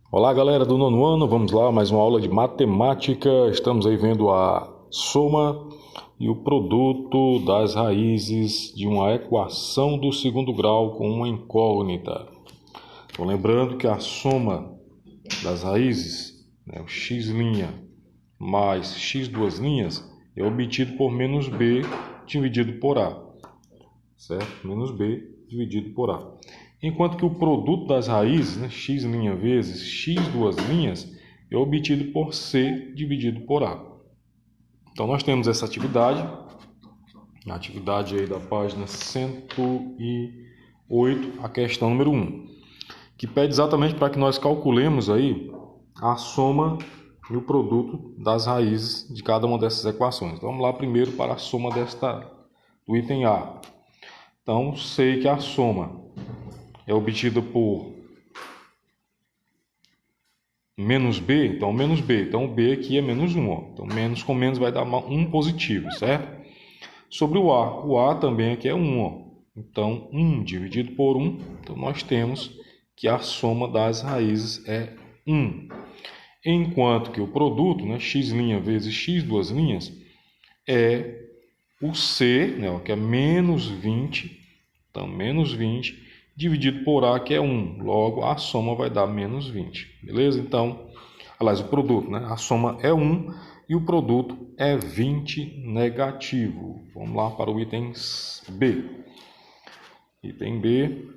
Olá, galera do nono ano, vamos lá, mais uma aula de matemática. Estamos aí vendo a soma e o produto das raízes de uma equação do segundo grau com uma incógnita. Então, lembrando que a soma das raízes, o x' mais x duas linhas, é obtido por menos b dividido por a, certo? Menos b dividido por a. Enquanto que o produto das raízes, x' vezes x duas linhas, é obtido por c dividido por a. Então, nós temos essa atividade, na atividade aí da página 108, a questão número 1, que pede exatamente para que nós calculemos aí a soma e o produto das raízes de cada uma dessas equações. Então, vamos lá primeiro para a soma do item A. Então, sei que a soma é obtida por menos b, então menos b. Então o b aqui é menos 1. Ó. Então menos com menos vai dar 1 positivo, certo? Sobre o a também aqui é 1. Ó. Então 1 dividido por 1, então nós temos que a soma das raízes é 1. Enquanto que o produto, x' vezes x duas linhas, é o c, que é menos 20, então menos 20, dividido por A, que é 1. Logo, a soma vai dar menos 20. Beleza? Então, aliás, o produto, a soma é 1 e o produto é 20 negativo. Vamos lá para o item B. Item B.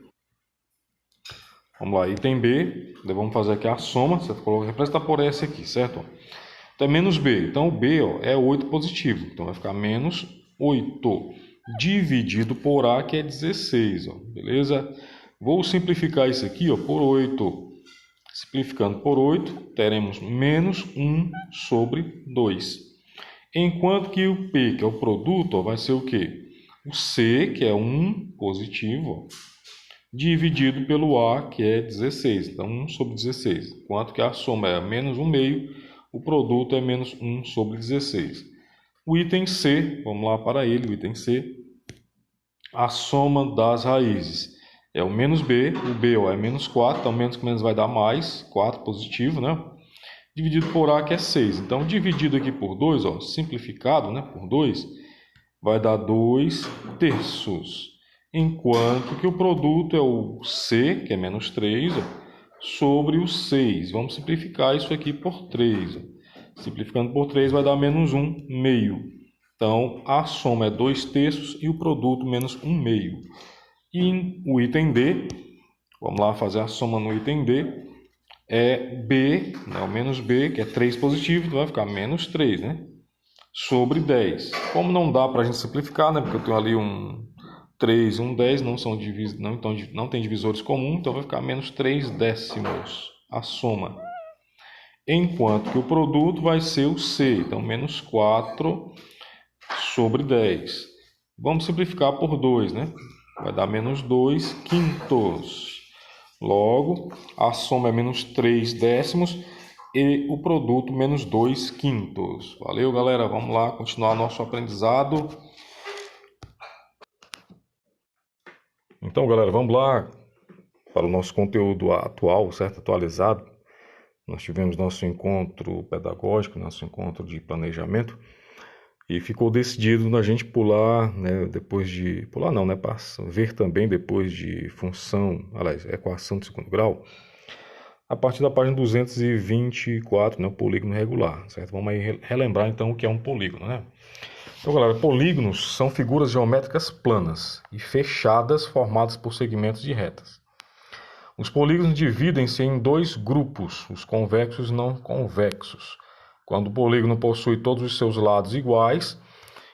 Vamos lá, item B. Vamos fazer aqui a soma. Você representa por S aqui, certo? Então, é menos B. Então, o B é 8 positivo. Então, vai ficar menos 8 dividido por A, que é 16, beleza? Vou simplificar isso aqui por 8. Simplificando por 8, teremos menos 1 sobre 2. Enquanto que o P, que é o produto, vai ser o quê? O C, que é 1 positivo, dividido pelo A, que é 16. Então, 1 sobre 16. Enquanto que a soma é menos 1 meio, o produto é menos 1 sobre 16. O item C, vamos lá para ele, o item C, a soma das raízes é o menos b, o b é menos 4, então menos com menos vai dar mais, 4 positivo, dividido por a, que é 6. Então, dividido aqui por 2, simplificado, por 2, vai dar 2 terços. Enquanto que o produto é o c, que é menos 3, sobre o 6. Vamos simplificar isso aqui por 3. Simplificando por 3 vai dar menos 1 meio. Então, a soma é 2 terços e o produto menos 1 meio. E o item D, vamos lá fazer a soma no item D, é B, o menos B, que é 3 positivo, então vai ficar menos 3, sobre 10. Como não dá para a gente simplificar, porque eu tenho ali um 3 e um 10, não tem divisores comuns, então vai ficar menos 3 décimos a soma. Enquanto que o produto vai ser o C, então menos 4 sobre 10. Vamos simplificar por 2, Vai dar menos 2 quintos. Logo, a soma é menos 3 décimos e o produto menos 2 quintos. Valeu, galera. Vamos lá continuar nosso aprendizado. Então, galera, vamos lá para o nosso conteúdo atual, certo? Atualizado. Nós tivemos nosso encontro pedagógico, nosso encontro de planejamento. E ficou decidido a gente pular, depois de... Pular não, ver também depois de função, aliás, equação de segundo grau, a partir da página 224, o polígono regular, certo? Vamos aí relembrar então o que é um polígono, Então, galera, polígonos são figuras geométricas planas e fechadas formadas por segmentos de retas. Os polígonos dividem-se em dois grupos, os convexos e não convexos. Quando o polígono possui todos os seus lados iguais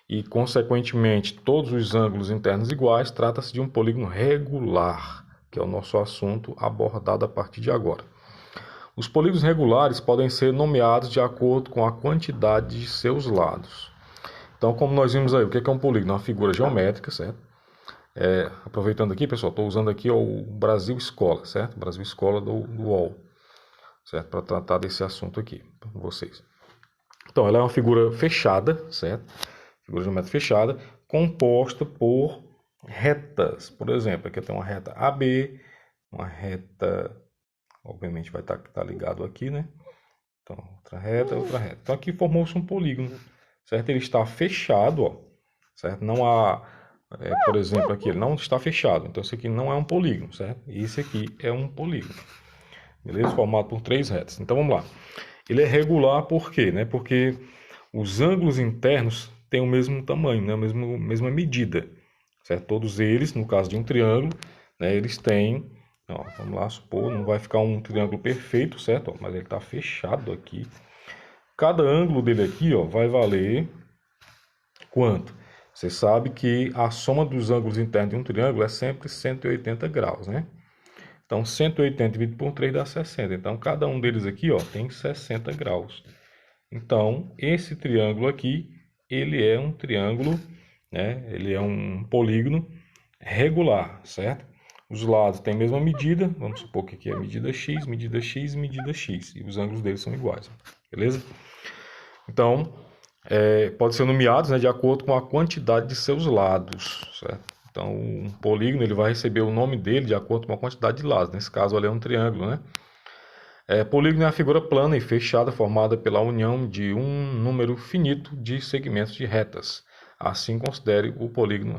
e, consequentemente, todos os ângulos internos iguais, trata-se de um polígono regular, que é o nosso assunto abordado a partir de agora. Os polígonos regulares podem ser nomeados de acordo com a quantidade de seus lados. Então, como nós vimos aí, o que é um polígono? Uma figura geométrica, certo? Aproveitando aqui, pessoal, estou usando aqui o Brasil Escola, certo? Brasil Escola do UOL, certo? Para tratar desse assunto aqui com vocês. Então, ela é uma figura fechada, certo? Figura geométrica fechada, composta por retas. Por exemplo, aqui tem uma reta AB, uma reta obviamente vai estar ligado aqui, né? Então, outra reta, outra reta. Então, aqui formou-se um polígono, certo? Ele está fechado, ó, certo? Não há, por exemplo, aqui ele não está fechado. Então, isso aqui não é um polígono, certo? E esse aqui é um polígono, beleza? Formado por 3 retas. Então, vamos lá. Ele é regular por quê, né? Porque os ângulos internos têm o mesmo tamanho, né? A mesma medida, certo? Todos eles, no caso de um triângulo, né? Eles têm, ó, vamos lá supor, não vai ficar um triângulo perfeito, certo? Ó, mas ele está fechado aqui. Cada ângulo dele aqui, ó, vai valer quanto? Você sabe que a soma dos ângulos internos de um triângulo é sempre 180 graus, né? Então, 180 dividido por 3 dá 60. Então, cada um deles aqui, ó, tem 60 graus. Então, esse triângulo aqui, ele é um triângulo, né? Ele é um polígono regular, certo? Os lados têm a mesma medida, vamos supor que aqui é medida x, medida x, medida x, e os ângulos deles são iguais, beleza? Então, pode ser nomeados, né, de acordo com a quantidade de seus lados, certo? Então, um polígono ele vai receber o nome dele de acordo com a quantidade de lados. Nesse caso, ali é um triângulo, né? Polígono é a figura plana e fechada formada pela união de um número finito de segmentos de retas. Assim, considere o polígono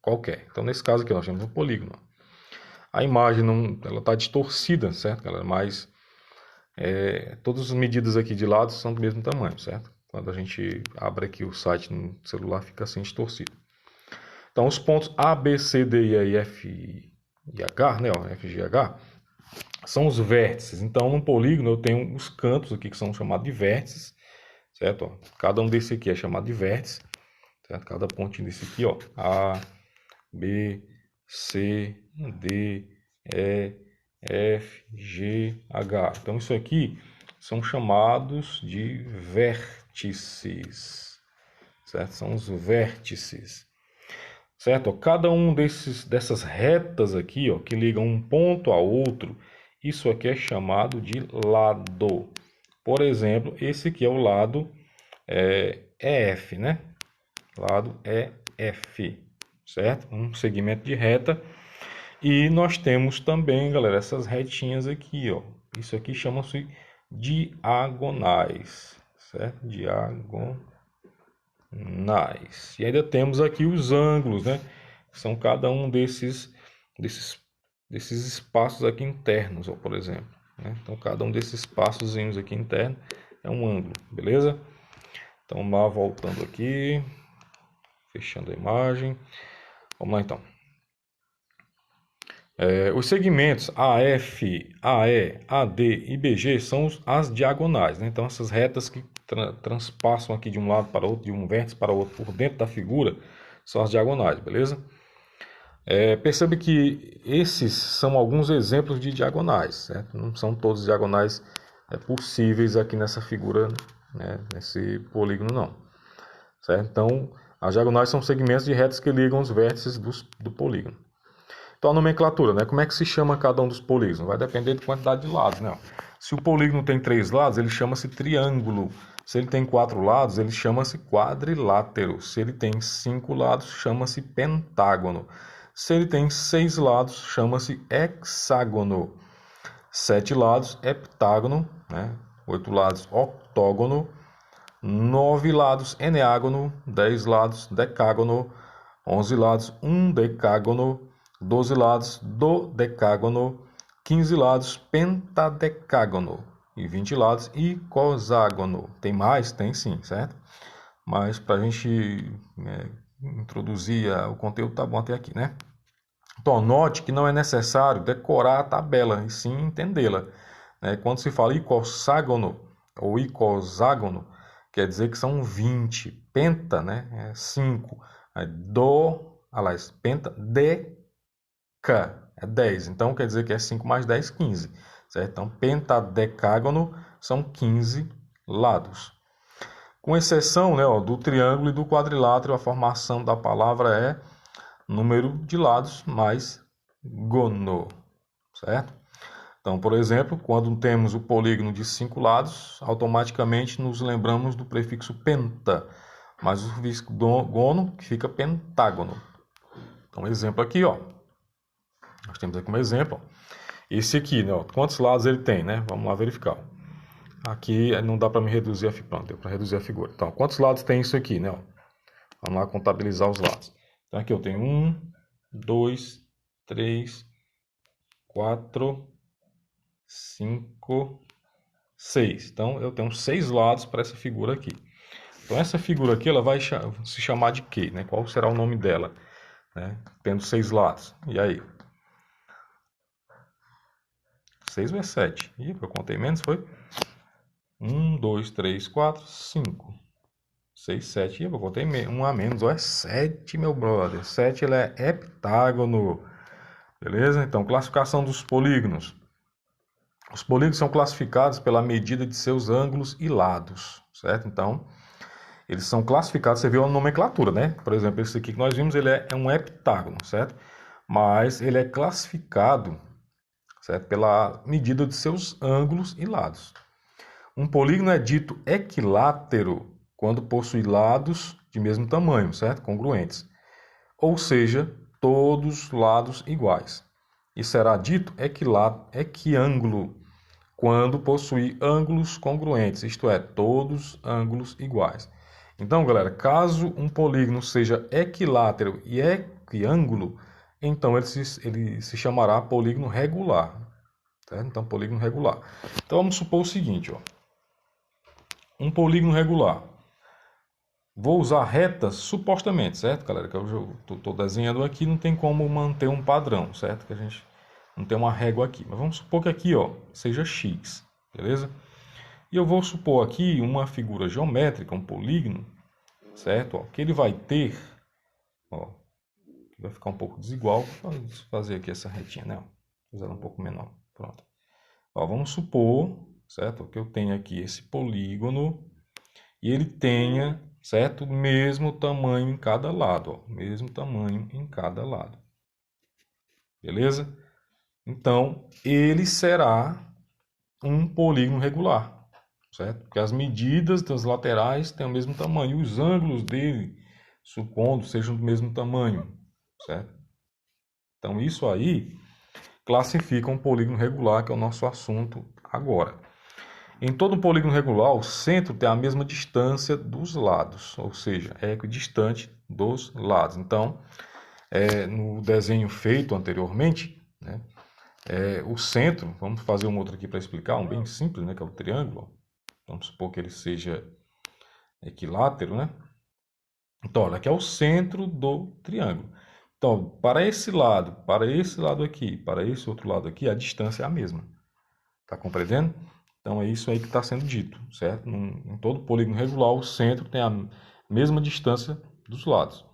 qualquer. Então, nesse caso aqui, nós temos um polígono. A imagem ela está distorcida, certo? Ela é mais... todas as medidas aqui de lado são do mesmo tamanho, certo? Quando a gente abre aqui o site no celular, fica assim distorcido. Então, os pontos A, B, C, D, E, F e H, né? Ó, F, G, H, são os vértices. Então, no polígono eu tenho os cantos aqui que são chamados de vértices, certo? Ó, cada um desse aqui é chamado de vértice, certo? Cada pontinho desse aqui, ó, A, B, C, D, E, F, G, H. Então, isso aqui são chamados de vértices, certo? São os vértices, certo? Cada um dessas retas aqui, ó, que ligam um ponto a outro, isso aqui é chamado de lado. Por exemplo, esse aqui é o lado EF, né? Lado EF, certo? Um segmento de reta. E nós temos também, galera, essas retinhas aqui, ó. Isso aqui chama-se diagonais, certo? Diagonais. E ainda temos aqui os ângulos, né? São cada um desses espaços aqui internos, ó, por exemplo, né? Então, cada um desses espaçozinhos aqui internos é um ângulo, beleza? Então, vamos lá, voltando aqui, fechando a imagem. Vamos lá, então. Os segmentos AF, AE, AD e BG são as diagonais, né? Então, essas retas que transpassam aqui de um lado para outro, de um vértice para outro por dentro da figura, são as diagonais, beleza? Percebe que esses são alguns exemplos de diagonais, certo? Não são todos diagonais possíveis aqui nessa figura, né? Nesse polígono, não, certo? Então, as diagonais são segmentos de retas que ligam os vértices do polígono. Então, a nomenclatura, né? Como é que se chama cada um dos polígonos? Vai depender da quantidade de lados, né? Se o polígono tem 3 lados, ele chama-se triângulo. Se ele tem 4 lados, ele chama-se quadrilátero. Se ele tem 5 lados, chama-se pentágono. Se ele tem 6 lados, chama-se hexágono. 7 lados, heptágono, né? 8 lados, octógono. 9 lados, eneágono. 10 lados, decágono. 11 lados, undecágono. 12 lados, dodecágono, 15 lados, pentadecágono e 20 lados, icoságono. Tem mais? Tem sim, certo? Mas para a gente introduzir o conteúdo, tá bom até aqui, né? Então, note que não é necessário decorar a tabela, e sim entendê-la. Quando se fala icosságono ou icoságono, quer dizer que são 20. Penta, né? É 5. Aliás, penta, é 10, então quer dizer que é 5 mais 10, 15, certo? Então, pentadecágono são 15 lados. Com exceção, né, do triângulo e do quadrilátero, a formação da palavra é número de lados mais gono, certo? Então, por exemplo, quando temos o polígono de 5 lados, automaticamente nos lembramos do prefixo penta, mas o sufixo gono que fica pentágono. Então, exemplo aqui, ó. Nós temos aqui um exemplo. esse aqui, né? Ó, quantos lados ele tem, né? Vamos lá verificar. Aqui não dá para me reduzir a figura, deu para reduzir a figura. Então, quantos lados tem isso aqui, né? Ó, vamos lá contabilizar os lados. Então, aqui eu tenho 1, 2, 3, 4, 5, 6. Então, eu tenho 6 lados para essa figura aqui. Então, essa figura aqui, ela vai se chamar de quê, né? Qual será o nome dela, né? Tendo 6 lados. E aí? 6 ou é 7? Ih, eu contei menos, foi? 1, 2, 3, 4, 5. 6, 7. Ih, eu contei um a menos. Ou é 7, meu brother. 7 ele é heptágono. Beleza? Então, classificação dos polígonos. Os polígonos são classificados pela medida de seus ângulos e lados, certo? Então, eles são classificados, você viu a nomenclatura, né? Por exemplo, esse aqui que nós vimos, ele é um heptágono, certo? Mas ele é classificado, certo? Pela medida de seus ângulos e lados. Um polígono é dito equilátero quando possui lados de mesmo tamanho, certo? Congruentes. Ou seja, todos lados iguais. E será dito equiângulo quando possui ângulos congruentes, isto é, todos ângulos iguais. Então, galera, caso um polígono seja equilátero e equiângulo, então ele se chamará polígono regular. Certo? Então, polígono regular. Então, vamos supor o seguinte, ó. Um polígono regular. Vou usar retas supostamente, certo, galera? Que eu estou desenhando aqui, não tem como manter um padrão, certo? Que a gente não tem uma régua aqui. Mas vamos supor que aqui, ó, seja x, beleza? E eu vou supor aqui uma figura geométrica, um polígono, certo? Ó, que ele vai ter, ó, vai ficar um pouco desigual. Vou fazer aqui essa retinha, né? Fazer ela um pouco menor. Pronto. Ó, vamos supor, certo? Que eu tenho aqui esse polígono e ele tenha, certo? Mesmo tamanho em cada lado, ó, mesmo tamanho em cada lado. Beleza? Então, ele será um polígono regular, certo? Porque as medidas das laterais têm o mesmo tamanho, e os ângulos dele, supondo, sejam do mesmo tamanho, certo? Então, isso aí classifica um polígono regular, que é o nosso assunto agora. Em todo um polígono regular, o centro tem a mesma distância dos lados, ou seja, é equidistante dos lados. Então, no desenho feito anteriormente, né, o centro, vamos fazer um outro aqui para explicar, um bem simples, né, que é o triângulo. Vamos supor que ele seja equilátero, né? Então, olha, aqui é o centro do triângulo. Então, para esse lado aqui, para esse outro lado aqui, a distância é a mesma. Tá compreendendo? Então, é isso aí que está sendo dito, certo? Em todo polígono regular, o centro tem a mesma distância dos lados.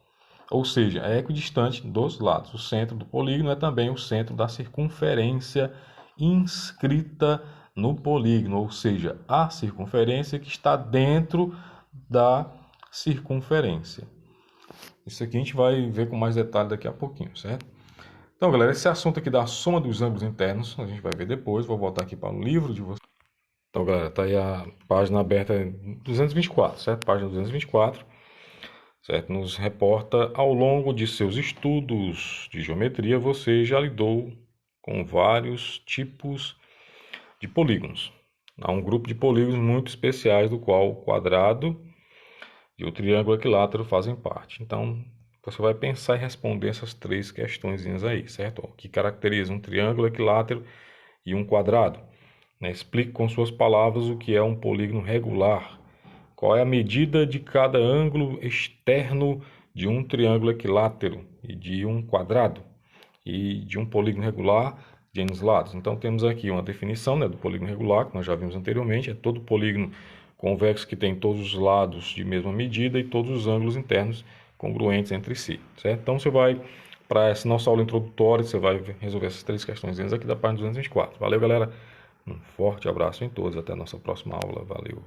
Ou seja, é equidistante dos lados. O centro do polígono é também o centro da circunferência inscrita no polígono, ou seja, a circunferência que está dentro da circunferência. Isso aqui a gente vai ver com mais detalhe daqui a pouquinho, certo? Então, galera, esse assunto aqui da soma dos ângulos internos, a gente vai ver depois. Vou voltar aqui para o livro de vocês. Então, galera, tá aí a página aberta 224, certo? Página 224. Certo? Nos reporta, ao longo de seus estudos de geometria, você já lidou com vários tipos de polígonos. Há um grupo de polígonos muito especiais, do qual o quadrado e o triângulo equilátero fazem parte. Então, você vai pensar e responder essas três questõezinhas aí, certo? O que caracteriza um triângulo equilátero e um quadrado. Né? Explique com suas palavras o que é um polígono regular. Qual é a medida de cada ângulo externo de um triângulo equilátero e de um quadrado e de um polígono regular de N lados? Então temos aqui uma definição, né, do polígono regular, que nós já vimos anteriormente. É todo polígono convexo que tem todos os lados de mesma medida e todos os ângulos internos congruentes entre si, certo? Então você vai, para essa nossa aula introdutória, você vai resolver essas três questões aqui da página 224. Valeu, galera! Um forte abraço em todos. Até a nossa próxima aula. Valeu!